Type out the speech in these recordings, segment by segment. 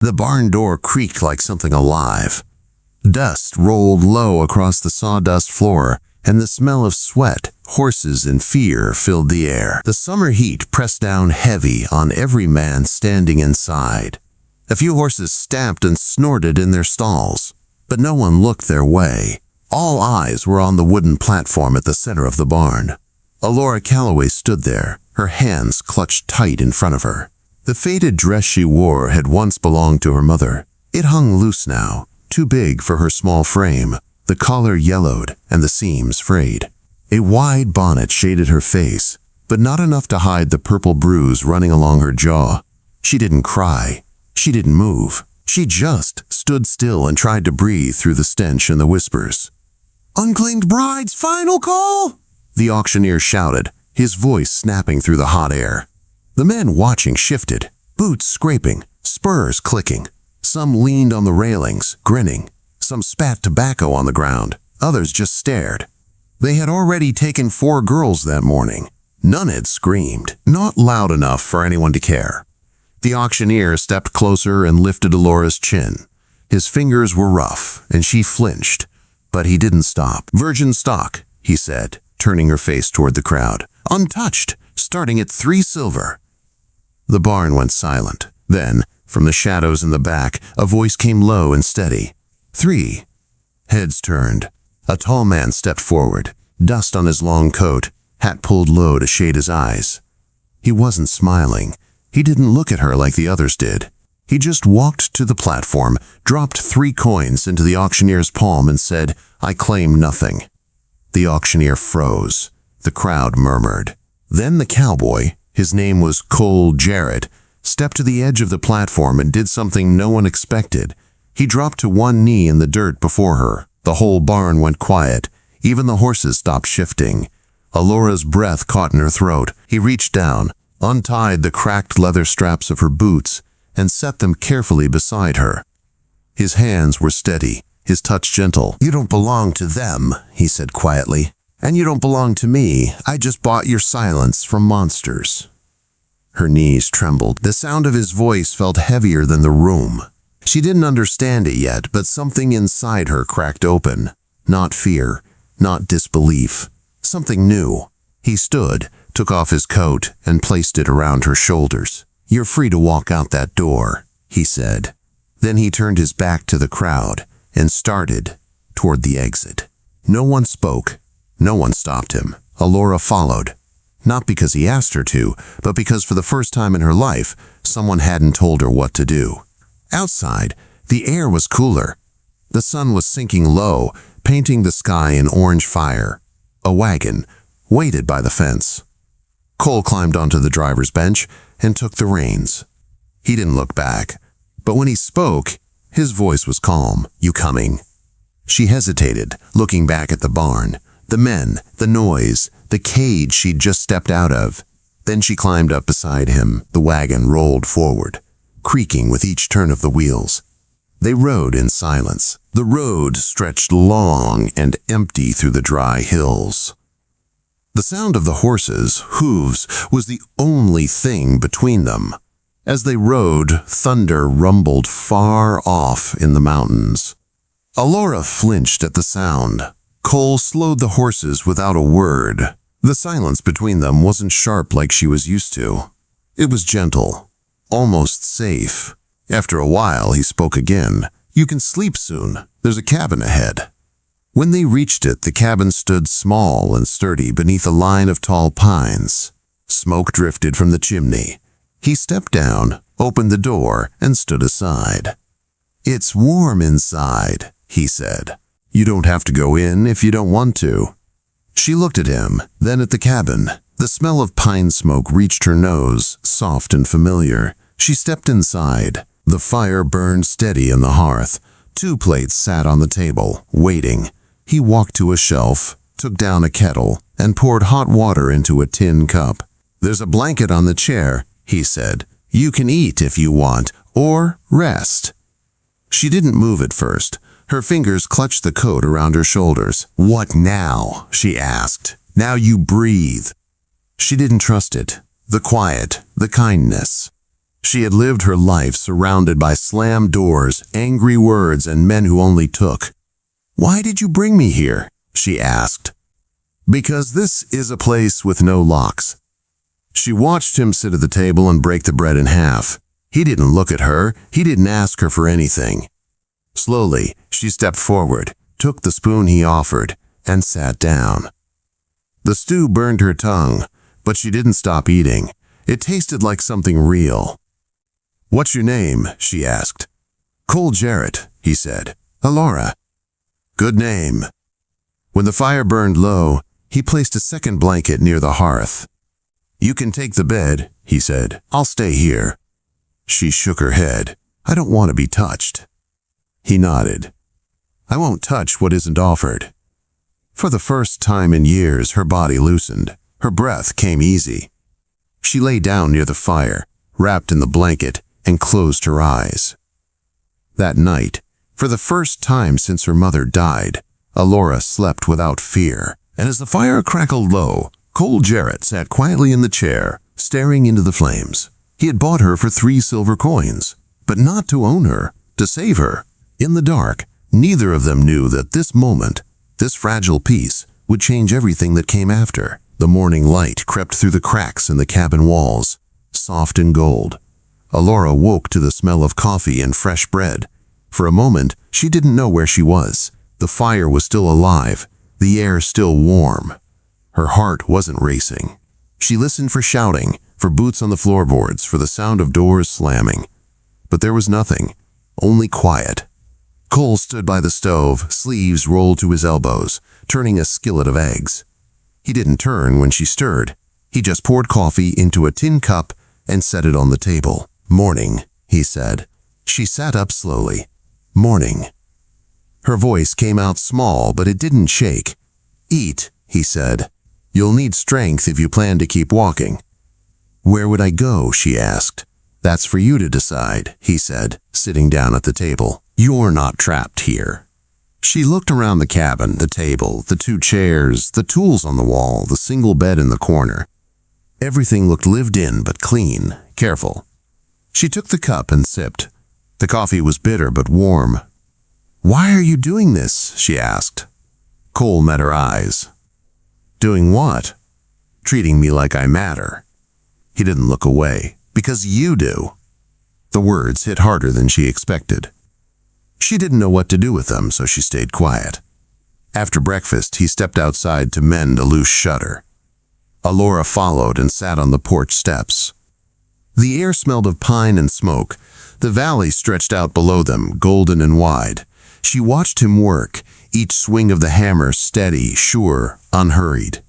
The barn door creaked like something alive. Dust rolled low across the sawdust floor, and the smell of sweat, horses, and fear filled the air. The summer heat pressed down heavy on every man standing inside. A few horses stamped and snorted in their stalls, but no one looked their way. All eyes were on the wooden platform at the center of the barn. Allora Calloway stood there, her hands clutched tight in front of her. The faded dress she wore had once belonged to her mother. It hung loose now, too big for her small frame. The collar yellowed and the seams frayed. A wide bonnet shaded her face, but not enough to hide the purple bruise running along her jaw. She didn't cry. She didn't move. She just stood still and tried to breathe through the stench and the whispers. "Unclaimed bride's final call!" the auctioneer shouted, his voice snapping through the hot air. The men watching shifted, boots scraping, spurs clicking. Some leaned on the railings, grinning. Some spat tobacco on the ground. Others just stared. They had already taken 4 girls that morning. None had screamed, not loud enough for anyone to care. The auctioneer stepped closer and lifted Allora's chin. His fingers were rough, and she flinched, but he didn't stop. "Virgin stock," he said, turning her face toward the crowd. "Untouched, starting at 3 silver. The barn went silent. Then, from the shadows in the back, a voice came low and steady. 3. Heads turned. A tall man stepped forward, dust on his long coat, hat pulled low to shade his eyes. He wasn't smiling. He didn't look at her like the others did. He just walked to the platform, dropped 3 coins into the auctioneer's palm and said, "I claim nothing." The auctioneer froze. The crowd murmured. Then the cowboy, his name was Cole Jarrett, stepped to the edge of the platform and did something no one expected. He dropped to one knee in the dirt before her. The whole barn went quiet. Even the horses stopped shifting. Allora's breath caught in her throat. He reached down, untied the cracked leather straps of her boots, and set them carefully beside her. His hands were steady, his touch gentle. "You don't belong to them," he said quietly. "And you don't belong to me. I just bought your silence from monsters." Her knees trembled. The sound of his voice felt heavier than the room. She didn't understand it yet, but something inside her cracked open. Not fear, not disbelief. Something new. He stood, took off his coat, and placed it around her shoulders. "You're free to walk out that door," he said. Then he turned his back to the crowd and started toward the exit. No one spoke. No one stopped him. Allora followed. Not because he asked her to, but because for the first time in her life, someone hadn't told her what to do. Outside, the air was cooler. The sun was sinking low, painting the sky in orange fire. A wagon waited by the fence. Cole climbed onto the driver's bench and took the reins. He didn't look back, but when he spoke, his voice was calm. "You coming?" She hesitated, looking back at the barn, the men, the noise, the cage she'd just stepped out of. Then she climbed up beside him. The wagon rolled forward, creaking with each turn of the wheels. They rode in silence. The road stretched long and empty through the dry hills. The sound of the horses' hooves was the only thing between them. As they rode, thunder rumbled far off in the mountains. Allora flinched at the sound. Cole slowed the horses without a word. The silence between them wasn't sharp like she was used to. It was gentle, almost safe. After a while, he spoke again. "You can sleep soon. There's a cabin ahead." When they reached it, the cabin stood small and sturdy beneath a line of tall pines. Smoke drifted from the chimney. He stepped down, opened the door, and stood aside. "It's warm inside," he said. "You don't have to go in if you don't want to." She looked at him, then at the cabin. The smell of pine smoke reached her nose, soft and familiar. She stepped inside. The fire burned steady in the hearth. 2 plates sat on the table, waiting. He walked to a shelf, took down a kettle, and poured hot water into a tin cup. "There's a blanket on the chair," he said. "You can eat if you want, or rest." She didn't move at first. Her fingers clutched the coat around her shoulders. "What now?" she asked. "Now you breathe." She didn't trust it. The quiet, the kindness. She had lived her life surrounded by slammed doors, angry words, and men who only took. "Why did you bring me here?" she asked. "Because this is a place with no locks." She watched him sit at the table and break the bread in half. He didn't look at her. He didn't ask her for anything. Slowly, she stepped forward, took the spoon he offered, and sat down. The stew burned her tongue, but she didn't stop eating. It tasted like something real. "What's your name?" she asked. "Cole Jarrett," he said. "Allora." "Good name." When the fire burned low, he placed a second blanket near the hearth. "You can take the bed," he said. "I'll stay here." She shook her head. "I don't want to be touched." He nodded. "I won't touch what isn't offered." For the first time in years, her body loosened. Her breath came easy. She lay down near the fire, wrapped in the blanket, and closed her eyes. That night, for the first time since her mother died, Allora slept without fear. And as the fire crackled low, Cole Jarrett sat quietly in the chair, staring into the flames. He had bought her for 3 silver coins, but not to own her, to save her. In the dark, neither of them knew that this moment, this fragile piece, would change everything that came after. The morning light crept through the cracks in the cabin walls, soft and gold. Allora woke to the smell of coffee and fresh bread. For a moment, she didn't know where she was. The fire was still alive, the air still warm. Her heart wasn't racing. She listened for shouting, for boots on the floorboards, for the sound of doors slamming. But there was nothing, only quiet. Cole stood by the stove, sleeves rolled to his elbows, turning a skillet of eggs. He didn't turn when she stirred. He just poured coffee into a tin cup and set it on the table. "Morning," he said. She sat up slowly. "Morning." Her voice came out small, but it didn't shake. "Eat," he said. "You'll need strength if you plan to keep walking." "Where would I go?" she asked. "That's for you to decide," he said, sitting down at the table. "You're not trapped here." She looked around the cabin, the table, the 2 chairs, the tools on the wall, the single bed in the corner. Everything looked lived in but clean, careful. She took the cup and sipped. The coffee was bitter but warm. "Why are you doing this?" she asked. Cole met her eyes. "Doing what?" "Treating me like I matter." He didn't look away. "Because you do." The words hit harder than she expected. She didn't know what to do with them, so she stayed quiet. After breakfast, he stepped outside to mend a loose shutter. Allora followed and sat on the porch steps. The air smelled of pine and smoke. The valley stretched out below them, golden and wide. She watched him work, each swing of the hammer steady, sure, unhurried.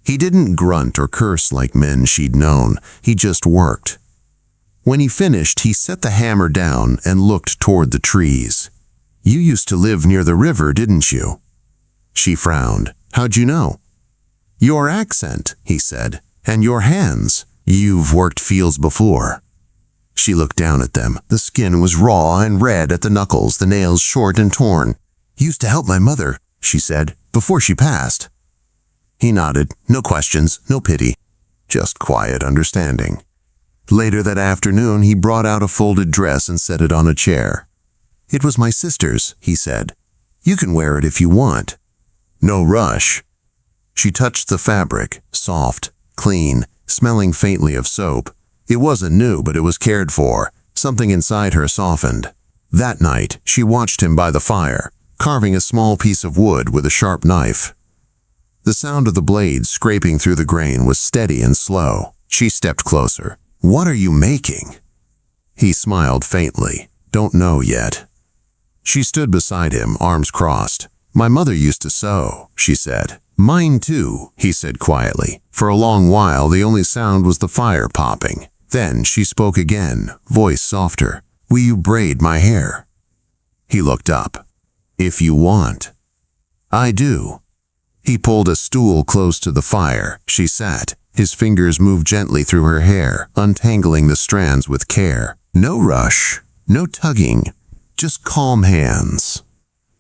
He didn't grunt or curse like men she'd known. He just worked. When he finished, he set the hammer down and looked toward the trees. "You used to live near the river, didn't you?" She frowned. "How'd you know?" "Your accent," he said, "and your hands. You've worked fields before." She looked down at them. The skin was raw and red at the knuckles, the nails short and torn. "Used to help my mother," she said, "before she passed." He nodded. No questions, no pity. Just quiet understanding. Later that afternoon, he brought out a folded dress and set it on a chair. "It was my sister's," he said. "You can wear it if you want." "No rush." She touched the fabric, soft, clean, smelling faintly of soap. It wasn't new, but it was cared for. Something inside her softened. That night, she watched him by the fire, carving a small piece of wood with a sharp knife. The sound of the blade scraping through the grain was steady and slow. She stepped closer. "What are you making?" He smiled faintly. "Don't know yet." She stood beside him, arms crossed. "My mother used to sew," she said. "Mine too," he said quietly. For a long while, the only sound was the fire popping. Then she spoke again, voice softer. "Will you braid my hair?" He looked up. "If you want." "I do." He pulled a stool close to the fire. She sat. His fingers moved gently through her hair, untangling the strands with care. No rush, no tugging, just calm hands.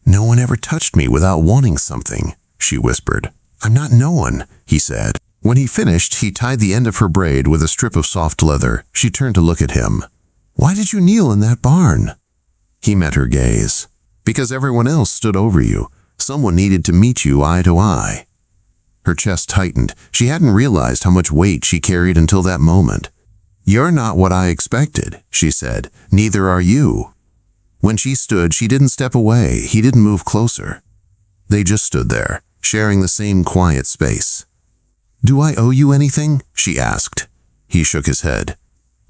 "No one ever touched me without wanting something," she whispered. "I'm not no one," he said. When he finished, he tied the end of her braid with a strip of soft leather. She turned to look at him. "Why did you kneel in that barn?" He met her gaze. "Because everyone else stood over you. Someone needed to meet you eye to eye." Her chest tightened. She hadn't realized how much weight she carried until that moment. "You're not what I expected," she said. "Neither are you." When she stood, she didn't step away. He didn't move closer. They just stood there, sharing the same quiet space. "Do I owe you anything?" she asked. He shook his head.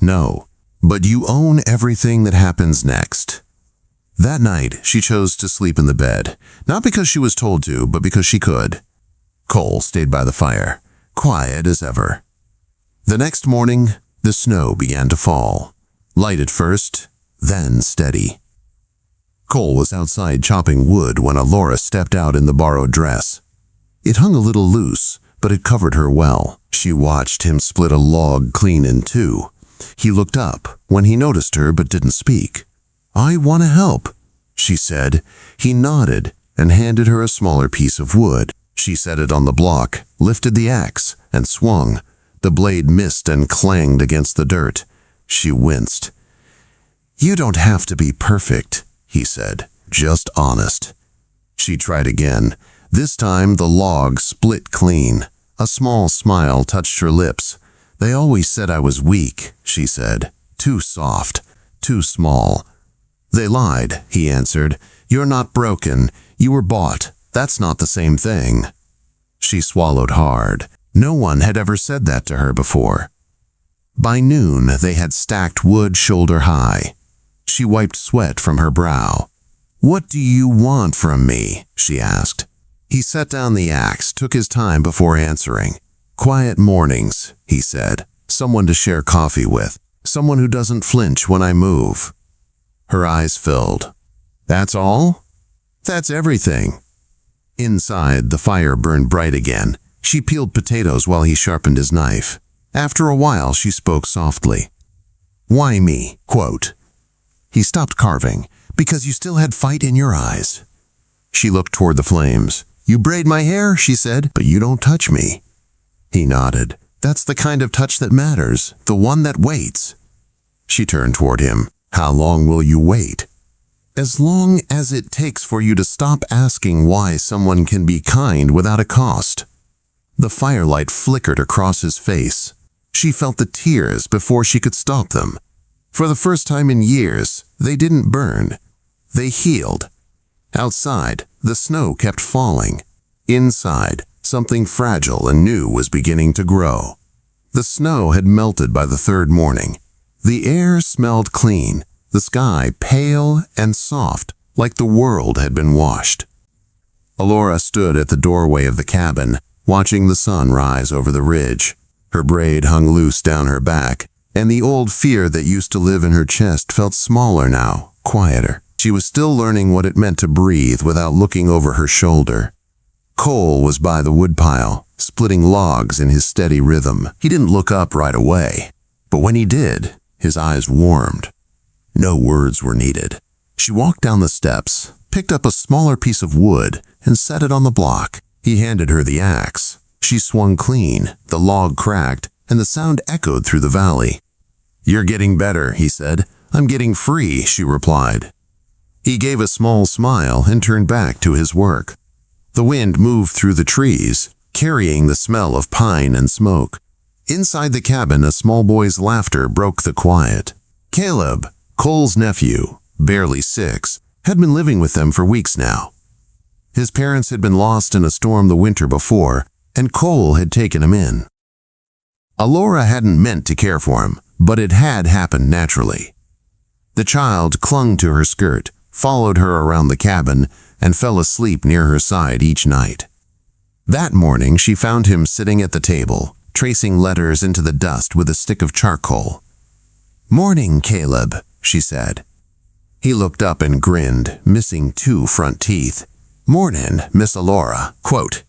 "No, but you own everything that happens next." That night, she chose to sleep in the bed, not because she was told to, but because she could. Cole stayed by the fire, quiet as ever. The next morning, the snow began to fall. Light at first, then steady. Cole was outside chopping wood when Allora stepped out in the borrowed dress. It hung a little loose, but it covered her well. She watched him split a log clean in two. He looked up when he noticed her but didn't speak. "I want to help," she said. He nodded and handed her a smaller piece of wood. She set it on the block, lifted the axe, and swung. The blade missed and clanged against the dirt. She winced. "You don't have to be perfect," he said, "just honest." She tried again. This time the log split clean. A small smile touched her lips. "They always said I was weak," she said. "Too soft, too small." "They lied," he answered. "You're not broken. You were bought. That's not the same thing." She swallowed hard. No one had ever said that to her before. By noon, they had stacked wood shoulder high. She wiped sweat from her brow. "What do you want from me?" she asked. He set down the axe, took his time before answering. "Quiet mornings," he said. "Someone to share coffee with. Someone who doesn't flinch when I move." Her eyes filled. "That's all?" "That's everything." Inside, the fire burned bright again. She peeled potatoes while he sharpened his knife. After a while, she spoke softly. "Why me?" Quote. He stopped carving. "Because you still had fight in your eyes." She looked toward the flames. "You braid my hair," she said, "but you don't touch me." He nodded. "That's the kind of touch that matters, the one that waits." She turned toward him. "How long will you wait?" "As long as it takes for you to stop asking why someone can be kind without a cost." The firelight flickered across his face. She felt the tears before she could stop them. For the first time in years, they didn't burn. They healed. Outside, the snow kept falling. Inside, something fragile and new was beginning to grow. The snow had melted by the third morning. The air smelled clean, the sky pale and soft, like the world had been washed. Allora stood at the doorway of the cabin, watching the sun rise over the ridge. Her braid hung loose down her back, and the old fear that used to live in her chest felt smaller now, quieter. She was still learning what it meant to breathe without looking over her shoulder. Cole was by the woodpile, splitting logs in his steady rhythm. He didn't look up right away, but when he did, his eyes warmed. No words were needed. She walked down the steps, picked up a smaller piece of wood, and set it on the block. He handed her the axe. She swung clean, the log cracked, and the sound echoed through the valley. "You're getting better," he said. "I'm getting free," she replied. He gave a small smile and turned back to his work. The wind moved through the trees, carrying the smell of pine and smoke. Inside the cabin, a small boy's laughter broke the quiet. Caleb, Cole's nephew, barely 6, had been living with them for weeks now. His parents had been lost in a storm the winter before, and Cole had taken him in. Allora hadn't meant to care for him, but it had happened naturally. The child clung to her skirt, followed her around the cabin, and fell asleep near her side each night. That morning, she found him sitting at the table, tracing letters into the dust with a stick of charcoal. "Morning, Caleb," she said. He looked up and grinned, missing 2 front teeth. "Mornin', Miss Allora." Quote.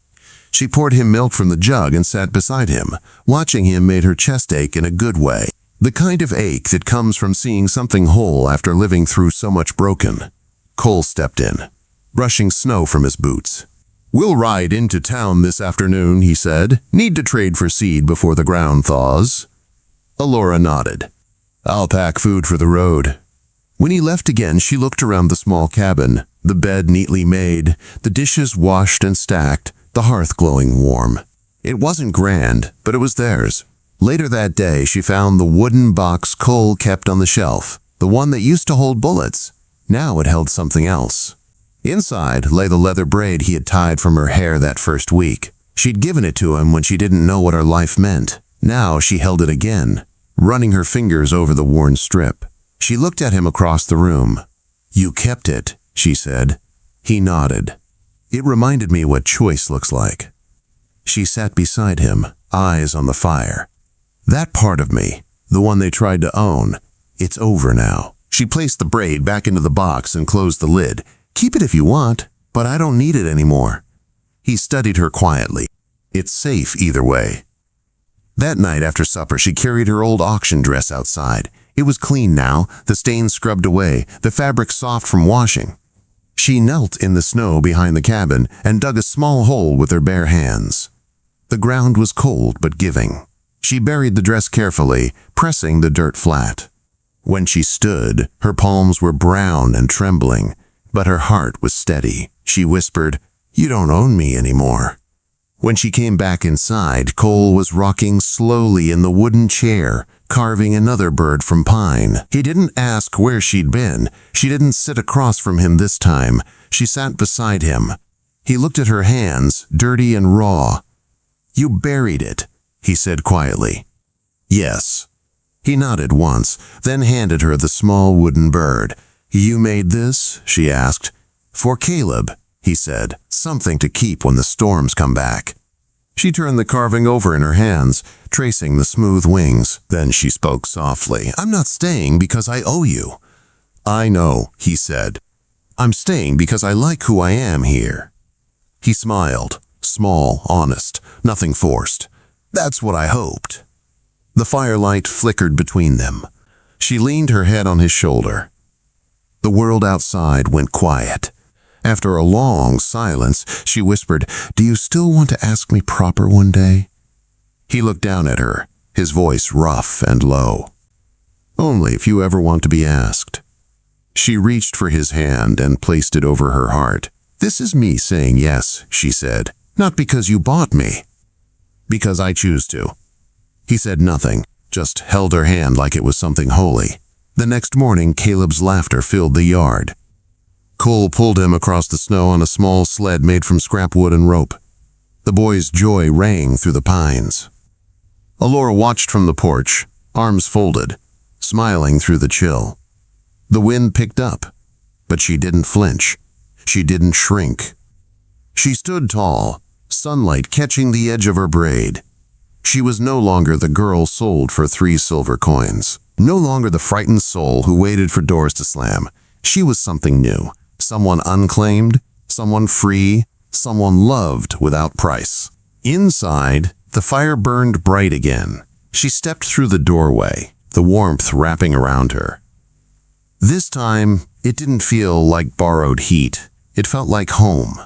She poured him milk from the jug and sat beside him. Watching him made her chest ache in a good way, the kind of ache that comes from seeing something whole after living through so much broken. Cole stepped in, brushing snow from his boots. "We'll ride into town this afternoon," he said. "Need to trade for seed before the ground thaws." Allora nodded. "I'll pack food for the road." When he left again, she looked around the small cabin, the bed neatly made, the dishes washed and stacked, the hearth glowing warm. It wasn't grand, but it was theirs. Later that day, she found the wooden box Cole kept on the shelf, the one that used to hold bullets. Now it held something else. Inside lay the leather braid he had tied from her hair that first week. She'd given it to him when she didn't know what her life meant. Now she held it again, running her fingers over the worn strip. She looked at him across the room. "You kept it," she said. He nodded. "It reminded me what choice looks like." She sat beside him, eyes on the fire. "That part of me, the one they tried to own, it's over now." She placed the braid back into the box and closed the lid. "Keep it if you want, but I don't need it anymore." He studied her quietly. "It's safe either way." That night after supper, she carried her old auction dress outside. It was clean now, the stains scrubbed away, the fabric soft from washing. She knelt in the snow behind the cabin and dug a small hole with her bare hands. The ground was cold but giving. She buried the dress carefully, pressing the dirt flat. When she stood, her palms were brown and trembling, but her heart was steady. She whispered, "You don't own me anymore." When she came back inside, Cole was rocking slowly in the wooden chair, carving another bird from pine. He didn't ask where she'd been. She didn't sit across from him this time. She sat beside him. He looked at her hands, dirty and raw. "You buried it," he said quietly. "Yes." He nodded once, then handed her the small wooden bird. "You made this?" she asked. "For Caleb," he said. "Something to keep when the storms come back." She turned the carving over in her hands, tracing the smooth wings. Then she spoke softly. "I'm not staying because I owe you." "I know," he said. "I'm staying because I like who I am here." He smiled, small, honest, nothing forced. "That's what I hoped." The firelight flickered between them. She leaned her head on his shoulder. The world outside went quiet. After a long silence, she whispered, "Do you still want to ask me proper one day?" He looked down at her, his voice rough and low. "Only if you ever want to be asked." She reached for his hand and placed it over her heart. "This is me saying yes," she said. "Not because you bought me. Because I choose to." He said nothing, just held her hand like it was something holy. The next morning, Caleb's laughter filled the yard. Cole pulled him across the snow on a small sled made from scrap wood and rope. The boy's joy rang through the pines. Allora watched from the porch, arms folded, smiling through the chill. The wind picked up, but she didn't flinch. She didn't shrink. She stood tall, sunlight catching the edge of her braid. She was no longer the girl sold for 3 silver coins. No longer the frightened soul who waited for doors to slam. She was something new. Someone unclaimed, someone free, someone loved without price. Inside, the fire burned bright again. She stepped through the doorway, the warmth wrapping around her. This time, it didn't feel like borrowed heat. It felt like home.